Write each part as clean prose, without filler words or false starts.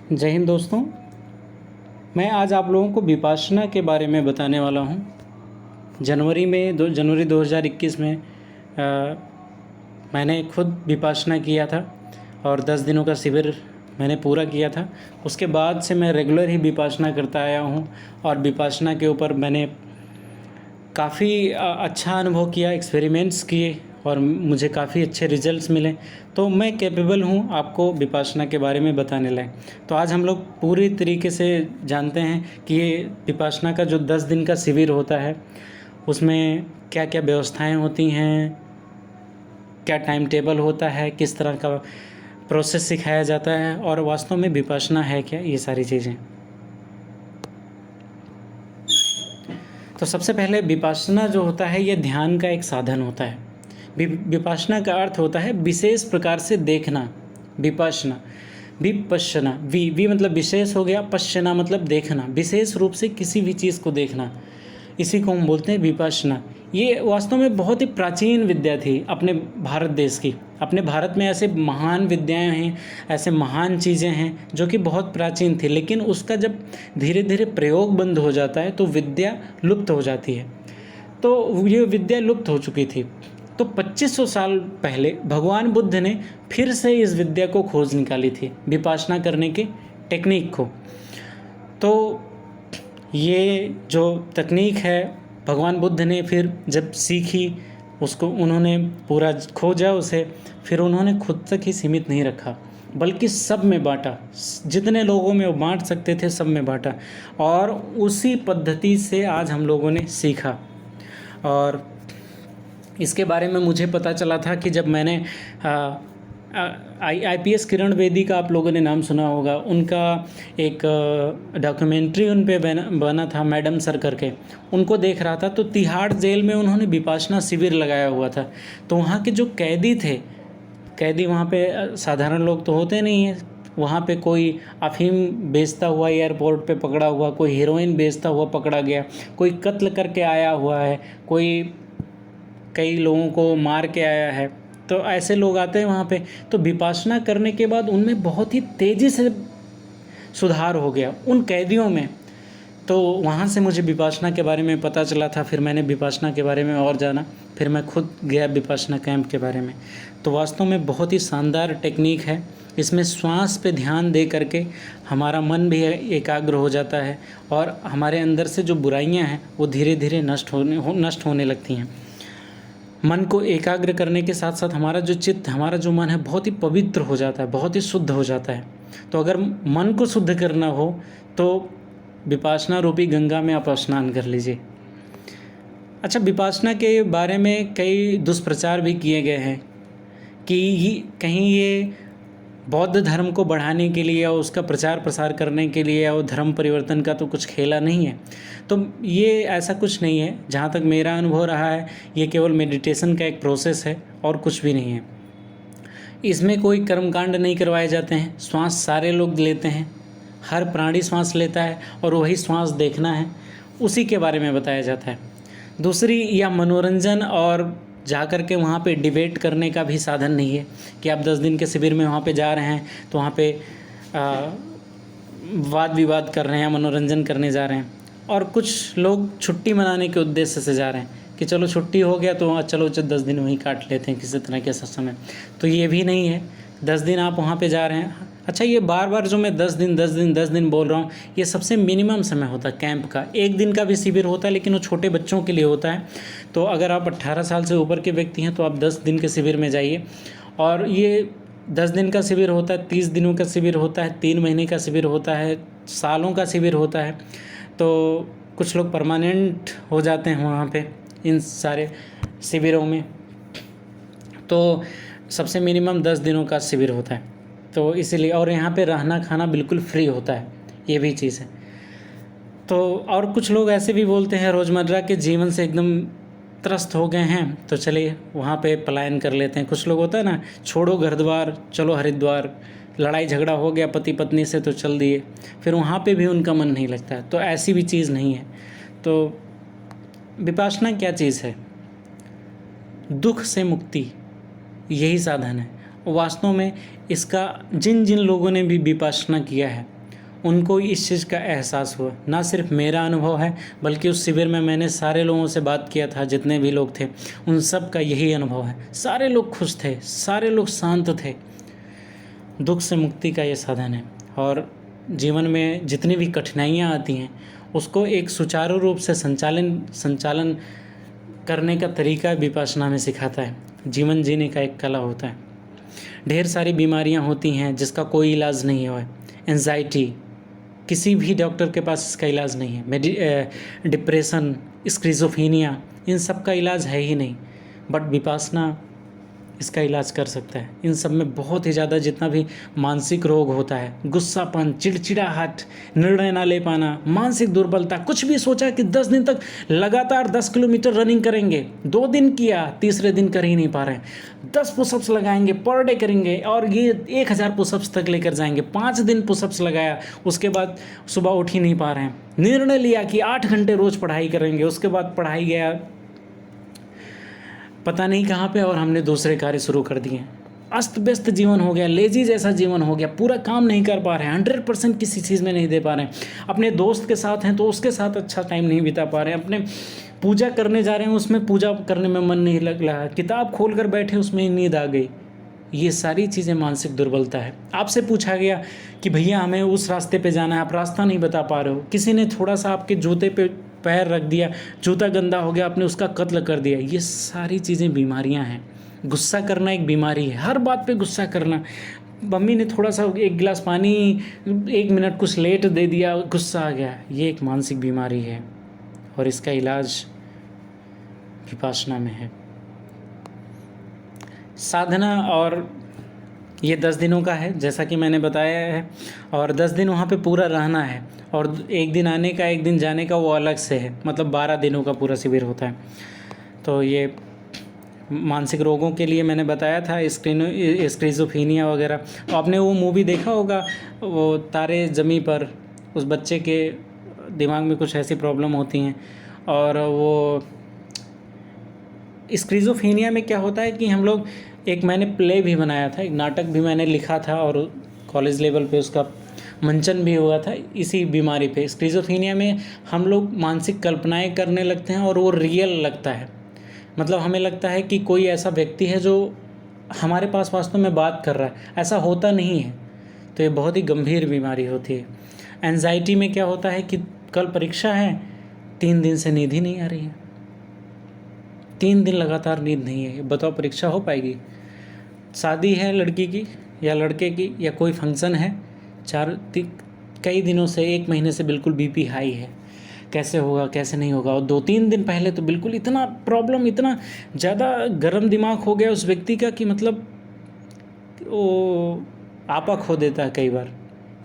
जय हिंद दोस्तों। मैं आज आप लोगों को विपाशना के बारे में बताने वाला हूँ। जनवरी 2021 में मैंने खुद विपाशना किया था और 10 दिनों का शिविर मैंने पूरा किया था। उसके बाद से मैं रेगुलर ही विपाशना करता आया हूँ और विपाशना के ऊपर मैंने काफ़ी अच्छा अनुभव किया, एक्सपेरिमेंट्स किए और मुझे काफ़ी अच्छे रिजल्ट्स मिले। तो मैं कैपेबल हूँ आपको विपाशना के बारे में बताने लायक। तो आज हम लोग पूरी तरीके से जानते हैं कि ये विपाशना का जो 10 दिन का शिविर होता है उसमें क्या क्या व्यवस्थाएं होती हैं, क्या टाइम टेबल होता है, किस तरह का प्रोसेस सिखाया जाता है और वास्तव में विपाशना है क्या, ये सारी चीज़ें। तो सबसे पहले विपाशना जो होता है ये ध्यान का एक साधन होता है। विपाशना का अर्थ होता है विशेष प्रकार से देखना। विपाशना, विपश्यना, वी मतलब विशेष हो गया, पश्यना मतलब देखना, विशेष रूप से किसी भी चीज़ को देखना, इसी को हम बोलते हैं विपाशना। ये वास्तव में बहुत ही प्राचीन विद्या थी अपने भारत देश की। अपने भारत में ऐसे महान विद्याएं हैं, ऐसे महान चीज़ें हैं जो कि बहुत प्राचीन थी, लेकिन उसका जब धीरे धीरे प्रयोग बंद हो जाता है तो विद्या लुप्त हो जाती है। तो ये विद्या लुप्त हो चुकी थी। तो 2500 साल पहले भगवान बुद्ध ने फिर से इस विद्या को खोज निकाली थी, विपाशना करने की टेक्निक को। तो ये जो तकनीक है भगवान बुद्ध ने फिर जब सीखी, उसको उन्होंने पूरा खोजा उसे, फिर उन्होंने खुद तक ही सीमित नहीं रखा बल्कि सब में बांटा। जितने लोगों में वो बांट सकते थे सब में बांटा और उसी पद्धति से आज हम लोगों ने सीखा। और इसके बारे में मुझे पता चला था कि जब मैंने IPS किरण बेदी का आप लोगों ने नाम सुना होगा, उनका एक डॉक्यूमेंट्री उन पे बना था, मैडम सर करके, उनको देख रहा था। तो तिहाड़ जेल में उन्होंने विपाशना शिविर लगाया हुआ था। तो वहाँ के जो कैदी थे, कैदी वहाँ पे साधारण लोग तो होते नहीं हैं, वहाँ पे कोई अफीम बेचता हुआ एयरपोर्ट पे पकड़ा हुआ, कोई हीरोइन बेचता हुआ पकड़ा गया, कोई कत्ल करके आया हुआ है, कोई कई लोगों को मार के आया है। तो ऐसे लोग आते हैं वहाँ पे। तो विपाशना करने के बाद उनमें बहुत ही तेज़ी से सुधार हो गया उन कैदियों में। तो वहाँ से मुझे विपाशना के बारे में पता चला था। फिर मैंने विपाशना के बारे में और जाना, फिर मैं खुद गया विपाशना कैंप के बारे में। तो वास्तव में बहुत ही शानदार टेक्निक है। इसमें श्वास पे ध्यान दे करके हमारा मन भी एकाग्र हो जाता है और हमारे अंदर से जो बुराइयां हैं वो धीरे धीरे नष्ट होने लगती हैं। मन को एकाग्र करने के साथ साथ हमारा जो चित्त, हमारा जो मन है बहुत ही पवित्र हो जाता है, बहुत ही शुद्ध हो जाता है। तो अगर मन को शुद्ध करना हो तो विपाशना रूपी गंगा में आप स्नान कर लीजिए। अच्छा, विपाशना के बारे में कई दुष्प्रचार भी किए गए हैं कि कहीं ये बौद्ध धर्म को बढ़ाने के लिए और उसका प्रचार प्रसार करने के लिए और धर्म परिवर्तन का तो कुछ खेला नहीं है। तो ये ऐसा कुछ नहीं है। जहाँ तक मेरा अनुभव रहा है, ये केवल मेडिटेशन का एक प्रोसेस है और कुछ भी नहीं है। इसमें कोई कर्मकांड नहीं करवाए जाते हैं। श्वास सारे लोग लेते हैं, हर प्राणी श्वास लेता है और वही श्वास देखना है, उसी के बारे में बताया जाता है। दूसरी, यह मनोरंजन और जा कर के वहाँ पे डिबेट करने का भी साधन नहीं है कि आप 10 दिन के शिविर में वहाँ पे जा रहे हैं तो वहाँ पे वाद विवाद कर रहे हैं, मनोरंजन करने जा रहे हैं। और कुछ लोग छुट्टी मनाने के उद्देश्य से जा रहे हैं कि चलो छुट्टी हो गया तो चलो 10 दिन वहीं काट लेते हैं किसी तरह के समय। तो ये भी नहीं है। 10 दिन आप वहाँ पे जा रहे हैं। अच्छा, ये बार बार जो मैं 10 दिन बोल रहा हूँ, ये सबसे मिनिमम समय होता है कैंप का। 1 दिन का भी शिविर होता है लेकिन वो छोटे बच्चों के लिए होता है। तो अगर आप 18 साल से ऊपर के व्यक्ति हैं तो आप 10 दिन के शिविर में जाइए। और ये 10 दिन का शिविर होता है, 30 दिनों का शिविर होता है, 3 महीने का शिविर होता है, सालों का शिविर होता है। तो कुछ लोग परमानेंट हो जाते हैं वहाँ पे इन सारे शिविरों में। तो सबसे मिनिमम 10 दिनों का शिविर होता है। तो इसीलिए, और यहाँ पे रहना खाना बिल्कुल फ्री होता है, ये भी चीज़ है। तो और कुछ लोग ऐसे भी बोलते हैं रोज़मर्रा के जीवन से एकदम त्रस्त हो गए हैं तो चलिए वहाँ पे पलायन कर लेते हैं। कुछ लोग होता है ना, छोड़ो घर द्वार चलो हरिद्वार, लड़ाई झगड़ा हो गया पति पत्नी से तो चल दिए, फिर वहाँ पे भी उनका मन नहीं लगता है। तो ऐसी भी चीज़ नहीं है। तो विपाशना क्या चीज़ है? दुख से मुक्ति, यही साधन है। वास्तव में इसका जिन जिन लोगों ने भी विपाशना किया है उनको इस चीज़ का एहसास हुआ। ना सिर्फ मेरा अनुभव है, बल्कि उस शिविर में मैंने सारे लोगों से बात किया था, जितने भी लोग थे उन सब का यही अनुभव है। सारे लोग खुश थे, सारे लोग शांत थे। दुख से मुक्ति का ये साधन है। और जीवन में जितनी भी कठिनाइयाँ आती हैं उसको एक सुचारू रूप से संचालन करने का तरीका विपश्यना में सिखाता है। जीवन जीने का एक कला होता है। ढेर सारी बीमारियां होती हैं जिसका कोई इलाज नहीं है। एंजाइटी, किसी भी डॉक्टर के पास इसका इलाज नहीं है। डिप्रेशन, स्किज़ोफ्रेनिया, इन सब का इलाज है ही नहीं, बट विपश्यना इसका इलाज कर सकता है। इन सब में बहुत ही ज़्यादा जितना भी मानसिक रोग होता है, गुस्सापन, चिड़चिड़ाहट, निर्णय ना ले पाना, मानसिक दुर्बलता, कुछ भी सोचा कि 10 दिन तक लगातार 10 किलोमीटर रनिंग करेंगे, 2 दिन किया, तीसरे दिन कर ही नहीं पा रहे हैं, 10 पुशअप्स लगाएंगे पर डे करेंगे और ये 1000 पुशअप्स तक लेकर जाएंगे, 5 दिन पुशअप्स लगाया, उसके बाद सुबह उठ ही नहीं पा रहे हैं। निर्णय लिया कि 8 घंटे रोज़ पढ़ाई करेंगे, उसके बाद पढ़ाई गया पता नहीं कहाँ पे और हमने दूसरे कार्य शुरू कर दिए। अस्त व्यस्त जीवन हो गया, लेजी जैसा जीवन हो गया, पूरा काम नहीं कर पा रहे हैं, 100% किसी चीज़ में नहीं दे पा रहे हैं। अपने दोस्त के साथ हैं तो उसके साथ अच्छा टाइम नहीं बिता पा रहे हैं। अपने पूजा करने जा रहे हैं, उसमें पूजा करने में मन नहीं लग रहा, किताब खोल कर बैठे उसमें नींद आ गई। ये सारी चीज़ें मानसिक दुर्बलता है। आपसे पूछा गया कि भैया हमें उस रास्ते पे जाना है, आप रास्ता नहीं बता पा रहे हो। किसी ने थोड़ा सा आपके जूते पे पैर रख दिया, जूता गंदा हो गया, आपने उसका कत्ल कर दिया। ये सारी चीज़ें बीमारियां हैं। गुस्सा करना एक बीमारी है, हर बात पे गुस्सा करना। मम्मी ने थोड़ा सा एक गिलास पानी 1 मिनट कुछ लेट दे दिया, गुस्सा आ गया। ये एक मानसिक बीमारी है और इसका इलाज विपश्यना में है। साधना और ये 10 दिनों का है जैसा कि मैंने बताया है, और 10 दिन वहाँ पे पूरा रहना है, और एक दिन आने का एक दिन जाने का वो अलग से है। मतलब 12 दिनों का पूरा शिविर होता है। तो ये मानसिक रोगों के लिए मैंने बताया था, स्किज़ोफ्रेनिया वगैरह। तो आपने वो मूवी देखा होगा, वो तारे ज़मीं पर, उस बच्चे के दिमाग में कुछ ऐसी प्रॉब्लम होती हैं। और वो स्किज़ोफ्रेनिया में क्या होता है कि हम लोग, एक मैंने प्ले भी बनाया था, एक नाटक भी मैंने लिखा था और कॉलेज लेवल पे उसका मंचन भी हुआ था इसी बीमारी पे। स्किज़ोफ्रेनिया में हम लोग मानसिक कल्पनाएं करने लगते हैं और वो रियल लगता है। मतलब हमें लगता है कि कोई ऐसा व्यक्ति है जो हमारे पास वास्तव में बात कर रहा है, ऐसा होता नहीं है। तो ये बहुत ही गंभीर बीमारी होती है। एंजाइटी में क्या होता है कि कल परीक्षा है, 3 दिन से नींद ही नहीं आ रही है, 3 दिन लगातार नींद नहीं है। बताओ परीक्षा हो पाएगी? शादी है लड़की की या लड़के की, या कोई फंक्शन है, कई दिनों से, 1 महीने से बिल्कुल बीपी हाई है, कैसे होगा कैसे नहीं होगा। और 2-3 दिन पहले तो बिल्कुल इतना प्रॉब्लम, इतना ज़्यादा गर्म दिमाग हो गया उस व्यक्ति का कि मतलब वो आपा खो देता है कई बार।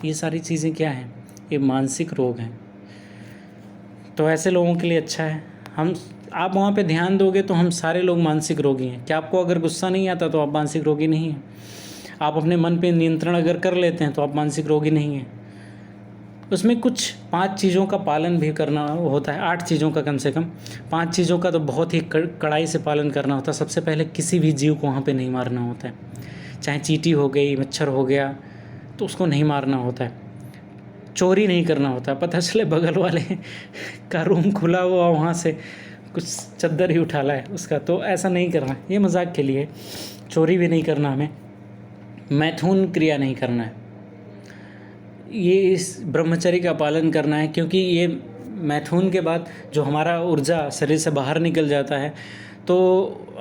ये सारी चीज़ें क्या हैं? ये मानसिक रोग हैं। तो ऐसे लोगों के लिए अच्छा है, आप वहाँ पे ध्यान दोगे तो हम सारे लोग मानसिक रोगी हैं। क्या आपको अगर गुस्सा नहीं आता तो आप मानसिक रोगी नहीं हैं? आप अपने मन पे नियंत्रण अगर कर लेते हैं तो आप मानसिक रोगी नहीं हैं। उसमें कुछ 5 चीज़ों का पालन भी करना होता है, 8 चीज़ों का कम से कम। 5 चीज़ों का तो बहुत ही कड़ाई से पालन करना होता है। सबसे पहले किसी भी जीव को वहाँ पे नहीं मारना होता है, चाहे चींटी हो गई, मच्छर हो गया, तो उसको नहीं मारना होता है। चोरी नहीं करना होता है। पता चले बगल वाले का रूम खुला हुआ, वहाँ से कुछ चद्दर ही उठा लाए उसका, तो ऐसा नहीं करना। ये मजाक के लिए, चोरी भी नहीं करना हमें, मैथुन क्रिया नहीं करना है, ये इस ब्रह्मचर्य का पालन करना है। क्योंकि ये मैथुन के बाद जो हमारा ऊर्जा शरीर से बाहर निकल जाता है तो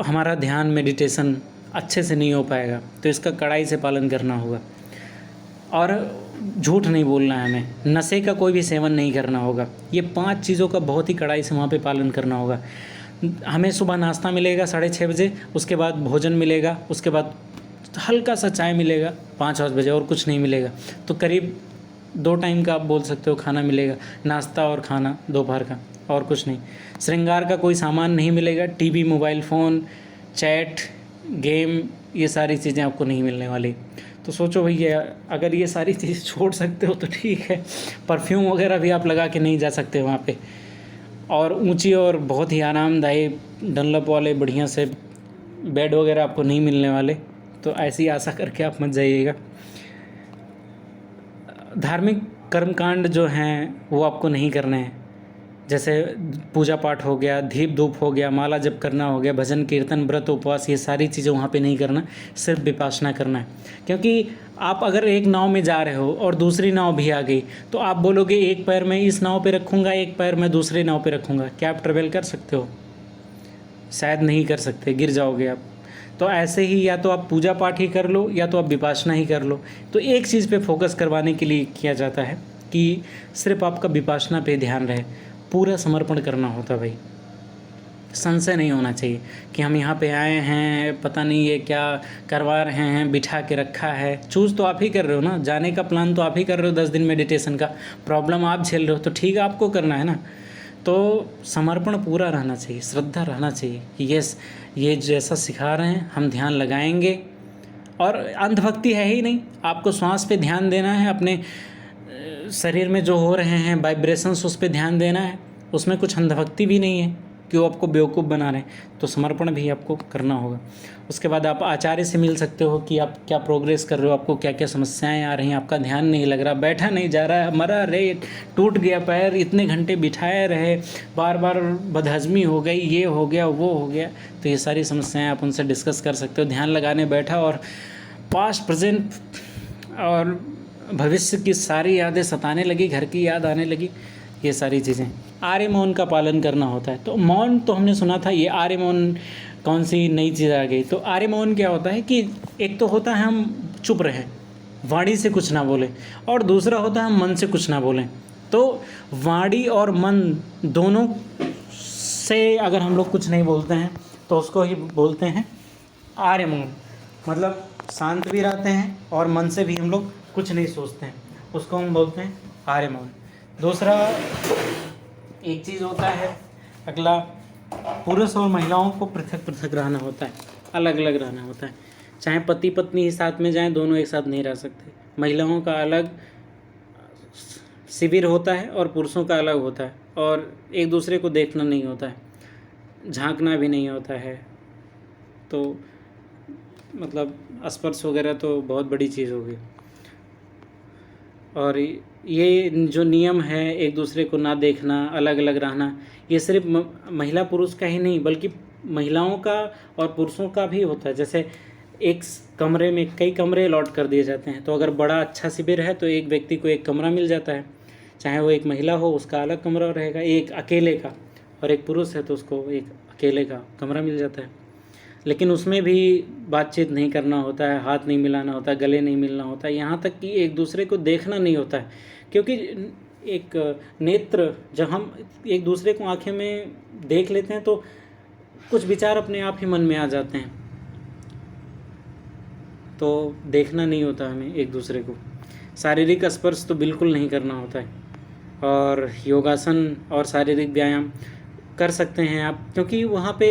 हमारा ध्यान, मेडिटेशन अच्छे से नहीं हो पाएगा। तो इसका कड़ाई से पालन करना होगा। और झूठ नहीं बोलना है हमें, नशे का कोई भी सेवन नहीं करना होगा। ये 5 चीज़ों का बहुत ही कड़ाई से वहाँ पे पालन करना होगा। हमें सुबह नाश्ता मिलेगा 6:30 बजे, उसके बाद भोजन मिलेगा, उसके बाद हल्का सा चाय मिलेगा 5-5 बजे, और कुछ नहीं मिलेगा। तो करीब 2 टाइम का आप बोल सकते हो खाना मिलेगा, नाश्ता और खाना दोपहर का, और कुछ नहीं। श्रृंगार का कोई सामान नहीं मिलेगा, TV, mobile phone, chat, game, ये सारी चीज़ें आपको नहीं मिलने वाली। तो सोचो भैया, अगर ये सारी चीज़ छोड़ सकते हो तो ठीक है। परफ्यूम वगैरह भी आप लगा के नहीं जा सकते वहाँ पे। और ऊंची और बहुत ही आरामदायी डनलप वाले बढ़िया से बेड वगैरह आपको नहीं मिलने वाले। तो ऐसी आशा करके आप मत जाइएगा। धार्मिक कर्मकांड जो हैं वो आपको नहीं करने हैं। जैसे पूजा पाठ हो गया, दीप धूप हो गया, माला जप करना हो गया, भजन कीर्तन व्रत उपवास, ये सारी चीज़ें वहाँ पे नहीं करना, सिर्फ विपासना करना है। क्योंकि आप अगर एक नाव में जा रहे हो और दूसरी नाव भी आ गई तो आप बोलोगे एक पैर मैं इस नाव पे रखूँगा, एक पैर मैं दूसरी नाव पे रखूँगा, क्या आप ट्रेवल कर सकते हो? शायद नहीं कर सकते, गिर जाओगे आप। तो ऐसे ही या तो आप पूजा पाठ ही कर लो या तो आप विपासना ही कर लो। तो एक चीज़ पे फोकस करवाने के लिए किया जाता है कि सिर्फ आपका विपासना पे ध्यान रहे, पूरा समर्पण करना होता है भाई। संशय नहीं होना चाहिए कि हम यहाँ पे आए हैं, पता नहीं ये क्या करवा रहे हैं, बिठा के रखा है। चूज़ तो आप ही कर रहे हो ना, जाने का प्लान तो आप ही कर रहे हो, 10 दिन मेडिटेशन का प्रॉब्लम आप झेल रहे हो, तो ठीक है आपको करना है ना। तो समर्पण पूरा रहना चाहिए, श्रद्धा रहना चाहिए कि यस ये जैसा सिखा रहे हैं हम ध्यान लगाएंगे। और अंधभक्ति है ही नहीं, आपको श्वास पे ध्यान देना है, अपने शरीर में जो हो रहे हैं वाइब्रेशंस उस पर ध्यान देना है। उसमें कुछ अंधभक्ति भी नहीं है कि वो आपको बेवकूफ़ बना रहे हैं। तो समर्पण भी आपको करना होगा। उसके बाद आप आचार्य से मिल सकते हो कि आप क्या प्रोग्रेस कर रहे हो, आपको क्या क्या समस्याएं आ रही हैं, आपका ध्यान नहीं लग रहा, बैठा नहीं जा रहा, मरा रे, टूट गया पैर, इतने घंटे बिठाए रहे, बार बार बदहजमी हो गई, ये हो गया वो हो गया। तो ये सारी समस्याएँ आप उनसे डिस्कस कर सकते हो। ध्यान लगाने बैठा और पास्ट प्रेजेंट और भविष्य की सारी यादें सताने लगी, घर की याद आने लगी, ये सारी चीज़ें। आर्य मौन का पालन करना होता है। तो मौन तो हमने सुना था, ये आर्य मौन कौन सी नई चीज़ आ गई? तो आर्य मौन क्या होता है कि एक तो होता है हम चुप रहें, वाणी से कुछ ना बोलें, और दूसरा होता है हम मन से कुछ ना बोलें। तो वाणी और मन दोनों से अगर हम लोग कुछ नहीं बोलते हैं तो उसको ही बोलते हैं आर्य मौन। मतलब शांत भी रहते हैं और मन से भी हम लोग कुछ नहीं सोचते हैं, उसको हम बोलते हैं आर्य मौन। दूसरा एक चीज़ होता है, अगला पुरुष और महिलाओं को पृथक पृथक रहना होता है, अलग अलग रहना होता है। चाहे पति पत्नी ही साथ में जाएं, दोनों एक साथ नहीं रह सकते। महिलाओं का अलग शिविर होता है और पुरुषों का अलग होता है, और एक दूसरे को देखना नहीं होता है, झांकना भी नहीं होता है। तो मतलब स्पर्श वगैरह तो बहुत बड़ी चीज़ होगी। और ये जो नियम है एक दूसरे को ना देखना, अलग अलग रहना, ये सिर्फ महिला पुरुष का ही नहीं बल्कि महिलाओं का और पुरुषों का भी होता है। जैसे एक कमरे में कई कमरे अलॉट कर दिए जाते हैं, तो अगर बड़ा अच्छा शिविर है तो एक व्यक्ति को एक कमरा मिल जाता है, चाहे वो एक महिला हो उसका अलग कमरा रहेगा, एक अकेले का, और एक पुरुष है तो उसको एक अकेले का कमरा मिल जाता है। लेकिन उसमें भी बातचीत नहीं करना होता है, हाथ नहीं मिलाना होता है, गले नहीं मिलना होता है, यहाँ तक कि एक दूसरे को देखना नहीं होता है। क्योंकि एक नेत्र, जब हम एक दूसरे को आंखें में देख लेते हैं तो कुछ विचार अपने आप ही मन में आ जाते हैं, तो देखना नहीं होता हमें एक दूसरे को। शारीरिक स्पर्श तो बिल्कुल नहीं करना होता है। और योगासन और शारीरिक व्यायाम कर सकते हैं आप, क्योंकि वहाँ पे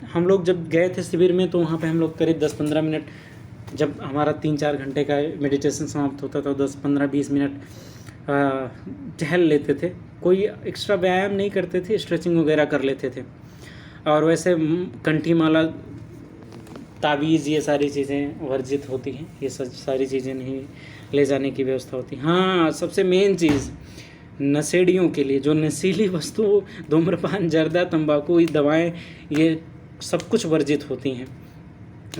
हम लोग जब गए थे शिविर में तो वहाँ पे हम लोग करीब 10-15 मिनट, जब हमारा 3-4 घंटे का मेडिटेशन समाप्त होता था, 10-15-20 मिनट टहल लेते थे। कोई एक्स्ट्रा व्यायाम नहीं करते थे, स्ट्रेचिंग वगैरह कर लेते थे। और वैसे कंठी माला, तावीज़, ये सारी चीज़ें वर्जित होती हैं, ये सारी चीज़ें नहीं ले जाने की व्यवस्था होती। हाँ, सबसे मेन चीज़ नशेड़ियों के लिए, जो नशीली वस्तु, धूम्रपान, जर्दा, तंबाकू, दवाएं, ये सब कुछ वर्जित होती हैं।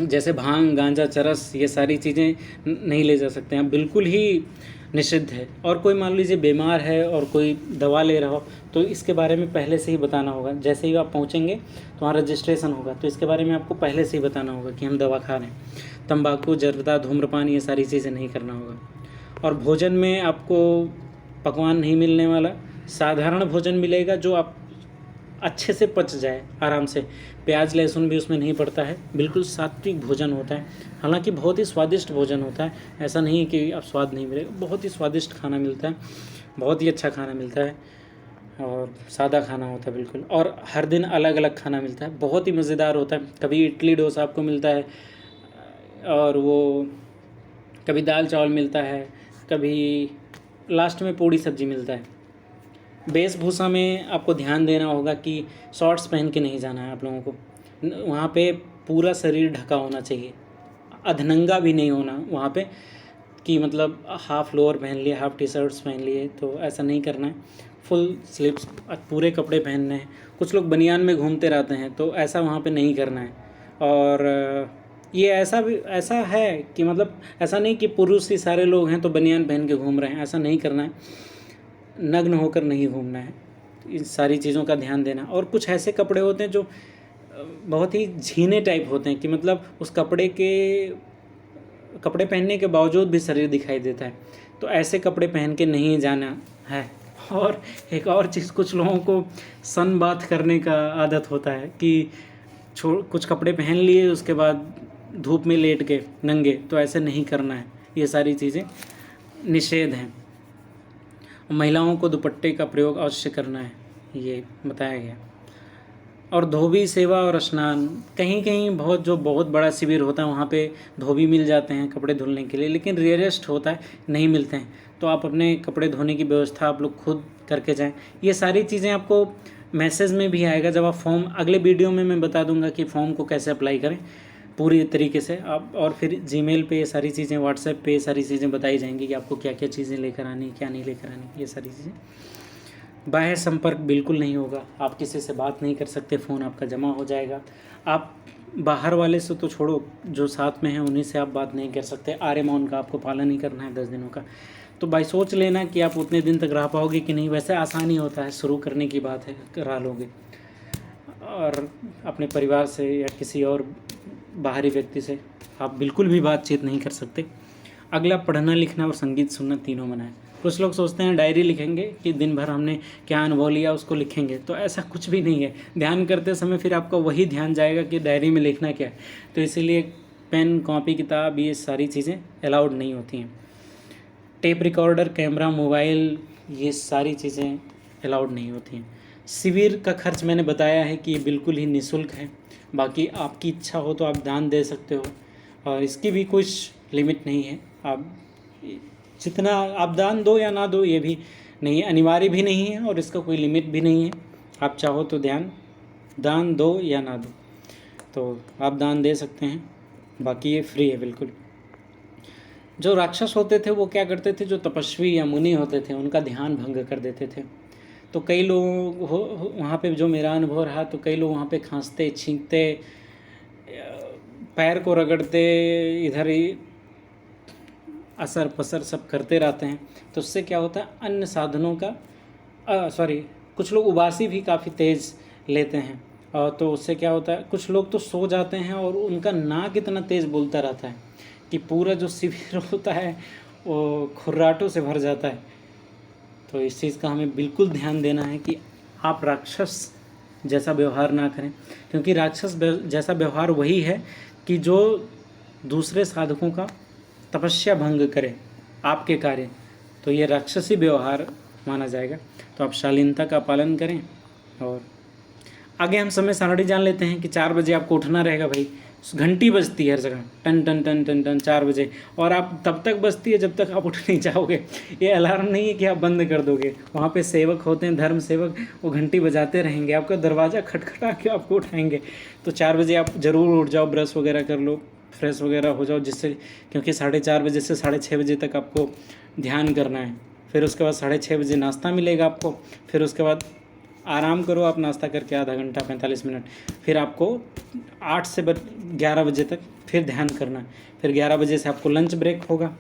जैसे भांग, गांजा, चरस, ये सारी चीज़ें नहीं ले जा सकते हैं, बिल्कुल ही निषिद्ध है। और कोई मान लीजिए बीमार है और कोई दवा ले रहा हो तो इसके बारे में पहले से ही बताना होगा। जैसे ही आप पहुंचेंगे तो वहाँ रजिस्ट्रेशन होगा, तो इसके बारे में आपको पहले से ही बताना होगा कि हम दवा खा रहे हैं। तंबाकू, जर्दा, धूम्रपान, ये सारी चीज़ें नहीं करना होगा। और भोजन में आपको पकवान नहीं मिलने वाला, साधारण भोजन मिलेगा जो आप अच्छे से पच जाए आराम से। प्याज लहसुन भी उसमें नहीं पड़ता है, बिल्कुल सात्विक भोजन होता है। हालांकि बहुत ही स्वादिष्ट भोजन होता है, ऐसा नहीं है कि अब स्वाद नहीं मिलेगा, बहुत ही स्वादिष्ट खाना मिलता है, बहुत ही अच्छा खाना मिलता है, और सादा खाना होता है बिल्कुल। और हर दिन अलग अलग खाना मिलता है, बहुत ही मज़ेदार होता है। कभी इडली डोसा आपको मिलता है, और वो कभी दाल चावल मिलता है, कभी लास्ट में पूड़ी सब्जी मिलता है। वेशभूषा में आपको ध्यान देना होगा कि शॉर्ट्स पहन के नहीं जाना है आप लोगों को। वहाँ पे पूरा शरीर ढका होना चाहिए, अधनंगा भी नहीं होना वहाँ पे। कि मतलब हाफ़ लोअर पहन लिए, हाफ़ टी शर्ट्स पहन लिए, तो ऐसा नहीं करना है। फुल स्लीव्स पूरे कपड़े पहनने हैं। कुछ लोग बनियान में घूमते रहते हैं, तो ऐसा वहाँ पे नहीं करना है। और ये ऐसा है कि मतलब ऐसा नहीं कि पुरुष ही सारे लोग हैं तो बनियान पहन के घूम रहे हैं, ऐसा नहीं करना है। नग्न होकर नहीं घूमना है, इन सारी चीज़ों का ध्यान देना। और कुछ ऐसे कपड़े होते हैं जो बहुत ही झीने टाइप होते हैं कि मतलब उस कपड़े पहनने के बावजूद भी शरीर दिखाई देता है, तो ऐसे कपड़े पहन के नहीं जाना है। और एक और चीज़, कुछ लोगों को सन बाथ करने का आदत होता है कि कुछ कपड़े पहन लिए उसके बाद धूप में लेट के नंगे, तो ऐसे नहीं करना है। ये सारी चीज़ें निषेध हैं। महिलाओं को दुपट्टे का प्रयोग अवश्य करना है, ये बताया गया। और धोबी सेवा और स्नान, कहीं कहीं बहुत बड़ा शिविर होता है, वहाँ पे धोबी मिल जाते हैं कपड़े धुलने के लिए, लेकिन रेयरेस्ट होता है, नहीं मिलते हैं। तो आप अपने कपड़े धोने की व्यवस्था आप लोग खुद करके जाएं। ये सारी चीज़ें आपको मैसेज में भी आएगा जब आप फॉर्म, अगले वीडियो में मैं बता दूंगा कि फॉर्म को कैसे अप्लाई करें पूरी तरीके से आप। और फिर जीमेल पे ये सारी चीज़ें, व्हाट्सएप पे ये सारी चीज़ें बताई जाएंगी कि आपको क्या क्या चीज़ें लेकर आनी, क्या नहीं लेकर आनी, ये सारी चीज़ें। बाह्य संपर्क बिल्कुल नहीं होगा, आप किसी से बात नहीं कर सकते, फ़ोन आपका जमा हो जाएगा। आप बाहर वाले से तो छोड़ो, जो साथ में हैं उन्हीं से आप बात नहीं कर सकते। आर्य मौन का आपको पालन ही करना है 10 दिनों का। तो भाई सोच लेना कि आप उतने दिन तक रह पाओगे कि नहीं। वैसे आसानी होता है, शुरू करने की बात है, करा लोगे। और अपने परिवार से या किसी और बाहरी व्यक्ति से आप बिल्कुल भी बातचीत नहीं कर सकते। अगला, पढ़ना लिखना और संगीत सुनना तीनों मना है। कुछ लोग सोचते हैं डायरी लिखेंगे कि दिन भर हमने क्या अनुभव लिया उसको लिखेंगे, तो ऐसा कुछ भी नहीं है। ध्यान करते समय फिर आपका वही ध्यान जाएगा कि डायरी में लिखना क्या है। तो इसीलिए पेन, कॉपी, किताब, ये सारी चीज़ें अलाउड नहीं होती हैं। टेप रिकॉर्डर, कैमरा, मोबाइल, ये सारी चीज़ें अलाउड नहीं होती हैं। शिविर का खर्च मैंने बताया है कि ये बिल्कुल ही निःशुल्क है। बाकी आपकी इच्छा हो तो आप दान दे सकते हो, और इसकी भी कुछ लिमिट नहीं है। आप जितना आप दान दो या ना दो ये भी नहीं, अनिवार्य भी नहीं है, और इसका कोई लिमिट भी नहीं है। आप चाहो तो दान दो या ना दो, तो आप दान दे सकते हैं। बाकी ये फ्री है बिल्कुल। जो राक्षस होते थे वो क्या करते थे, जो तपस्वी या मुनि होते थे उनका ध्यान भंग कर देते थे। तो कई लोग वहाँ पे, जो मेरा अनुभव रहा, तो कई लोग वहाँ पे खांसते, छींकते, पैर को रगड़ते, इधर ही असर पसर सब करते रहते हैं। तो उससे क्या होता है, अन्य साधनों का कुछ लोग उबासी भी काफ़ी तेज़ लेते हैं। और तो उससे क्या होता है, कुछ लोग तो सो जाते हैं और उनका नाक इतना तेज़ बोलता रहता है कि पूरा जो शिविर होता है वो खुर्राटों से भर जाता है। तो इस चीज़ का हमें बिल्कुल ध्यान देना है कि आप राक्षस जैसा व्यवहार ना करें, क्योंकि राक्षस जैसा व्यवहार वही है कि जो दूसरे साधकों का तपस्या भंग करे आपके कार्य, तो ये राक्षसी व्यवहार माना जाएगा। तो आप शालीनता का पालन करें। और आगे हम समय सारणी जान लेते हैं कि 4 बजे आपको उठना रहेगा। भाई घंटी बजती है हर जगह, टन टन टन टन टन 4 बजे, और आप तब तक बजती है जब तक आप उठ नहीं जाओगे। ये अलार्म नहीं है कि आप बंद कर दोगे। वहाँ पे सेवक होते हैं, धर्म सेवक, वो घंटी बजाते रहेंगे, आपका दरवाज़ा खटखटा के आपको उठाएंगे। तो 4 बजे आप ज़रूर उठ जाओ, ब्रश वगैरह कर लो, फ्रेश वगैरह हो जाओ, जिससे, क्योंकि 4:30 बजे से 6:30 बजे तक आपको ध्यान करना है। फिर उसके बाद 6:30 बजे नाश्ता मिलेगा आपको। फिर उसके बाद आराम करो आप नाश्ता करके, आधा घंटा 45 मिनट। फिर आपको 8 से 11 बजे तक फिर ध्यान करना है। फिर 11 बजे से आपको लंच ब्रेक होगा।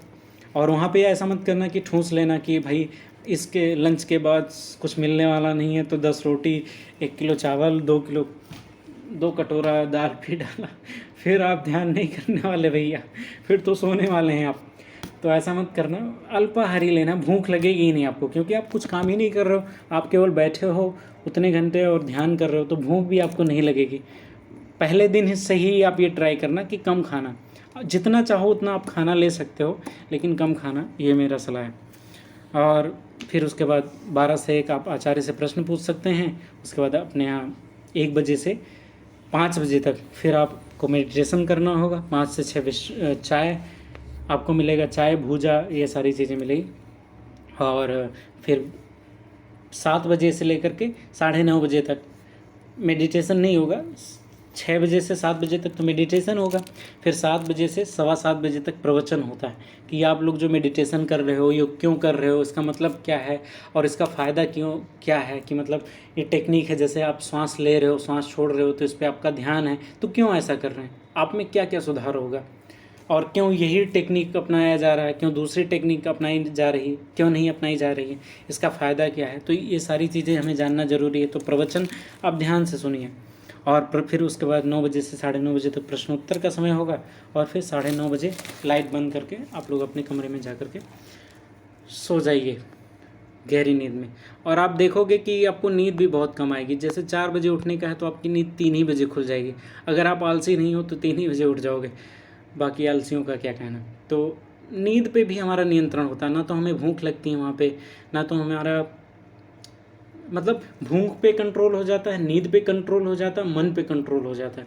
और वहाँ पे ऐसा मत करना कि ठूस लेना कि भाई इसके लंच के बाद कुछ मिलने वाला नहीं है, तो 10 रोटी, 1 किलो चावल, 2 कटोरा दाल भी डाला, फिर आप ध्यान नहीं करने वाले भैया, फिर तो सोने वाले हैं आप। तो ऐसा मत करना, अल्पाहारी लेना। भूख लगेगी ही नहीं आपको, क्योंकि आप कुछ काम ही नहीं कर रहे हो, आप केवल बैठे हो उतने घंटे और ध्यान कर रहे हो, तो भूख भी आपको नहीं लगेगी। पहले दिन से ही आप ये ट्राई करना कि कम खाना, जितना चाहो उतना आप खाना ले सकते हो, लेकिन कम खाना, ये मेरा सलाह है। और फिर उसके बाद 12 से 1 आप आचार्य से प्रश्न पूछ सकते हैं। उसके बाद अपने यहाँ 1 बजे से 5 बजे तक फिर आपको मेडिटेशन करना होगा। 5 से 6 चाय आपको मिलेगा, चाय, भूजा, ये सारी चीज़ें मिलेगी। और फिर 7 बजे से लेकर के 9:30 बजे तक मेडिटेशन नहीं होगा, 6 बजे से 7 बजे तक तो मेडिटेशन होगा, फिर 7 बजे से 7:15 तक प्रवचन होता है कि आप लोग जो मेडिटेशन कर रहे हो, योग क्यों कर रहे हो, इसका मतलब क्या है और इसका फ़ायदा क्यों क्या है, कि मतलब ये टेक्निक है, जैसे आप सांस ले रहे हो, सांस छोड़ रहे हो, तो इस पर आपका ध्यान है, तो क्यों ऐसा कर रहे हैं, आप में क्या क्या सुधार होगा, और क्यों यही टेक्निक अपनाया जा रहा है, क्यों दूसरी टेक्निक अपनाई जा रही है, क्यों नहीं अपनाई जा रही है, इसका फ़ायदा क्या है। तो ये सारी चीज़ें हमें जानना ज़रूरी है। तो प्रवचन आप ध्यान से सुनिए, और फिर उसके बाद 9 बजे से 9:30 बजे तक प्रश्नोत्तर का समय होगा, और फिर 9:30 बजे लाइट बंद करके आप लोग अपने कमरे में जा कर के सो जाइए गहरी नींद में। और आप देखोगे कि आपको नींद भी बहुत कम आएगी। जैसे 4 बजे उठने का है तो आपकी नींद 3 ही बजे खुल जाएगी। अगर आप आलसी नहीं हो तो 3 ही बजे उठ जाओगे, बाकी आलसियों का क्या कहना। तो नींद पे भी हमारा नियंत्रण होता है, ना तो हमें भूख लगती है वहाँ पे, ना तो हमारा मतलब भूख पे कंट्रोल हो जाता है, नींद पे कंट्रोल हो जाता है, मन पे कंट्रोल हो जाता है।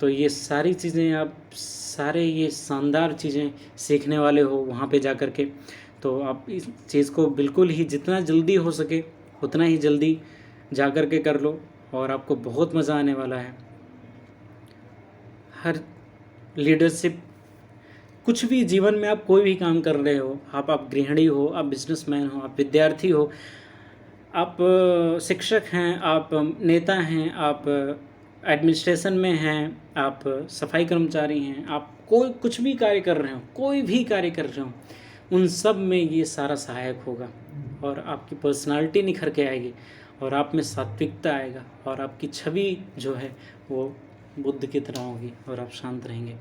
तो ये सारी चीज़ें आप सारे ये शानदार चीज़ें सीखने वाले हो वहाँ पे जा कर के। तो आप इस चीज़ को बिल्कुल ही जितना जल्दी हो सके उतना ही जल्दी जा कर के कर लो, और आपको बहुत मज़ा आने वाला है। हर लीडरशिप, कुछ भी जीवन में आप कोई भी काम कर रहे हो, आप गृहिणी हो, आप बिजनेसमैन हो, आप विद्यार्थी हो, आप शिक्षक हैं, आप नेता हैं, आप एडमिनिस्ट्रेशन में हैं, आप सफाई कर्मचारी हैं, आप कोई कुछ भी कार्य कर रहे हो, कोई भी कार्य कर रहे हो, उन सब में ये सारा सहायक होगा, और आपकी पर्सनालिटी निखर के आएगी, और आप में सात्विकता आएगा, और आपकी छवि जो है वो बुद्ध की तरह होगी, और आप शांत रहेंगे।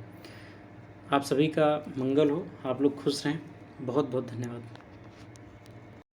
आप सभी का मंगल हो, आप लोग खुश रहें। बहुत बहुत धन्यवाद।